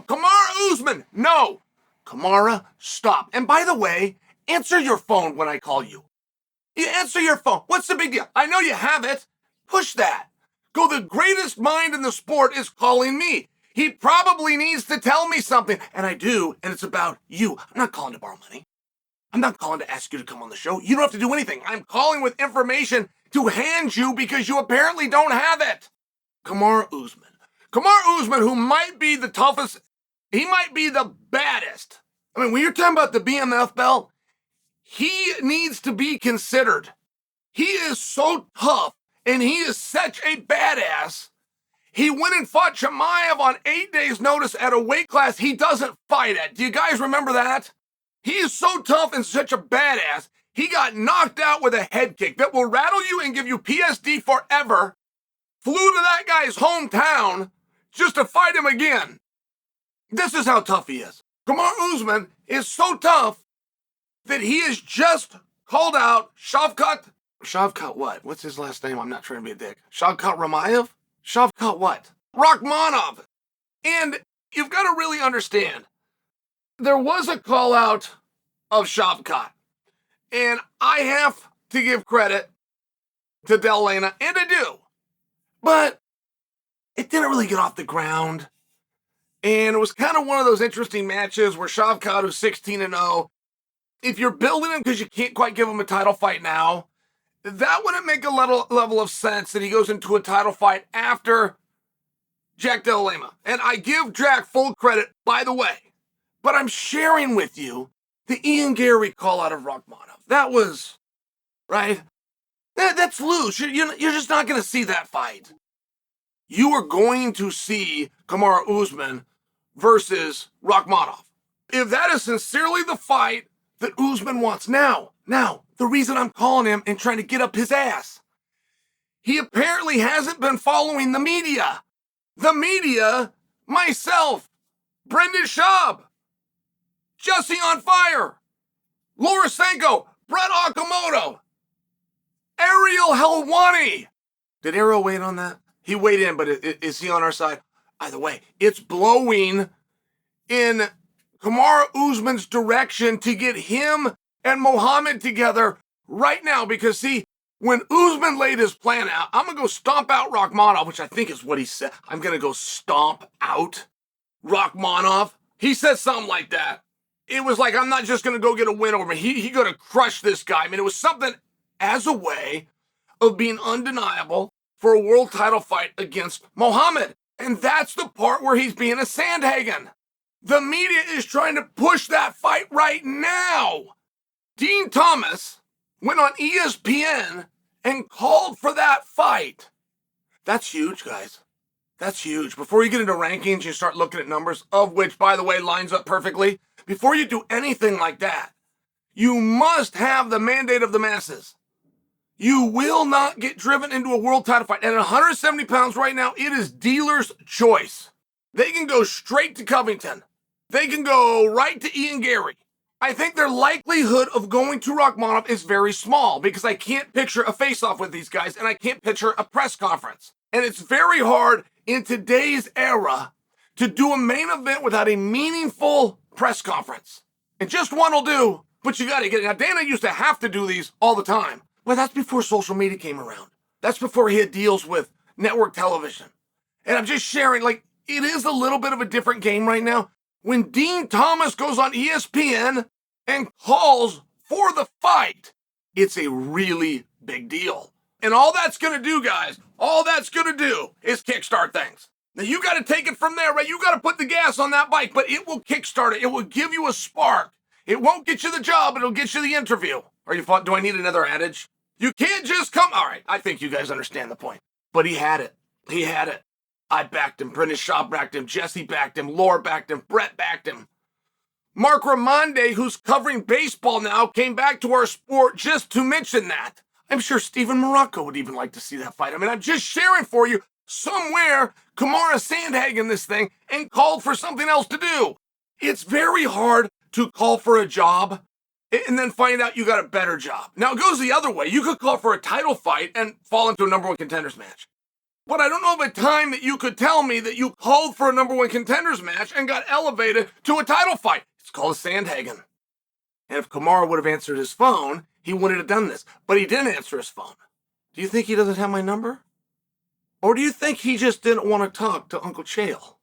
no, Kamaru Usman, no. Kamaru, stop. And by the way, answer your phone when I call you. You answer your phone. What's the big deal? I know you have it. Push that. Go, the greatest mind in the sport is calling me. He probably needs to tell me something. And I do, and it's about you. I'm not calling to borrow money. I'm not calling to ask you to come on the show. You don't have to do anything. I'm calling with information to hand you because you apparently don't have it. Kamaru Usman. Kamaru Usman, who might be the toughest, he might be the baddest. I mean, when you're talking about the BMF belt, he needs to be considered. He is so tough, and he is such a badass. He went and fought Chimaev on 8 days' notice at a weight class he doesn't fight at. Do you guys remember that? He is so tough and such a badass, he got knocked out with a head kick that will rattle you and give you PSD forever. Flew to that guy's hometown just to fight him again. This is how tough he is. Kamaru Usman is so tough that he has just called out Shavkat what? What's his last name? I'm not trying to be a dick. Shavkat Chimaev? Shavkat what? Rakhmonov. And you've got to really understand, there was a call out of Shavkat. And I have to give credit to Delana, and I do. But it didn't really get off the ground. And it was kind of one of those interesting matches where Shavkat, who's 16-0, if you're building him because you can't quite give him a title fight now, that wouldn't make a level of sense that he goes into a title fight after Jack Della Lima. And I give Jack full credit, by the way. But I'm sharing with you the Ian Gary call out of Rakhmonov. That was, right? That's loose. You're just not going to see that fight. You are going to see Kamaru Usman versus Rakhmonov. If that is sincerely the fight that Usman wants now, the reason I'm calling him and trying to get up his ass, he apparently hasn't been following the media. The media, myself, Brendan Schaub, Jesse on Fire, Laura Senko, Brett Okamoto, Ariel Helwani. Did Ariel weigh in on that? He weighed in, but is he on our side? Either way, it's blowing in Kamaru Usman's direction to get him and Muhammad together right now. Because, see, when Usman laid his plan out, I'm going to go stomp out Rakhmonov, which I think is what he said. I'm going to go stomp out Rakhmonov. He said something like that. It was like, I'm not just going to go get a win over him. He going to crush this guy. I mean, it was something as a way of being undeniable for a world title fight against Muhammad. And that's the part where he's being a Sandhagen. The media is trying to push that fight right now. Dean Thomas went on ESPN and called for that fight. That's huge, guys. That's huge. Before you get into rankings, you start looking at numbers, of which, by the way, lines up perfectly. Before you do anything like that, you must have the mandate of the masses. You will not get driven into a world title fight. And at 170 pounds right now, it is dealer's choice. They can go straight to Covington. They can go right to Ian Gary. I think their likelihood of going to Rakhmonov is very small because I can't picture a face-off with these guys and I can't picture a press conference. And it's very hard in today's era to do a main event without a meaningful press conference. And just one will do, but you got to get it. Now, Dana used to have to do these all the time. Well, that's before social media came around. That's before he had deals with network television. And I'm just sharing, like, it is a little bit of a different game right now. When Dean Thomas goes on ESPN and calls for the fight, it's a really big deal. And all that's going to do, guys, all that's going to do is kickstart things. Now, you got to take it from there, right? You got to put the gas on that bike, but it will kickstart it. It will give you a spark. It won't get you the job. It'll get you the interview. Do I need another adage? You can't just come. All right, I think you guys understand the point. But he had it. He had it. I backed him. Brendan Schaub backed him. Jesse backed him. Laura backed him. Brett backed him. Mark Ramonde, who's covering baseball now, came back to our sport just to mention that. I'm sure Steven Morocco would even like to see that fight. I mean, I'm just sharing for you. Somewhere, Kamara Sandhagen this thing and called for something else to do. It's very hard to call for a job and then find out you got a better job. Now, it goes the other way. You could call for a title fight and fall into a number one contenders match. But I don't know of a time that you could tell me that you called for a number one contenders match and got elevated to a title fight. It's called a Sandhagen. And if Kamaru would have answered his phone, he wouldn't have done this. But he didn't answer his phone. Do you think he doesn't have my number? Or do you think he just didn't want to talk to Uncle Chael?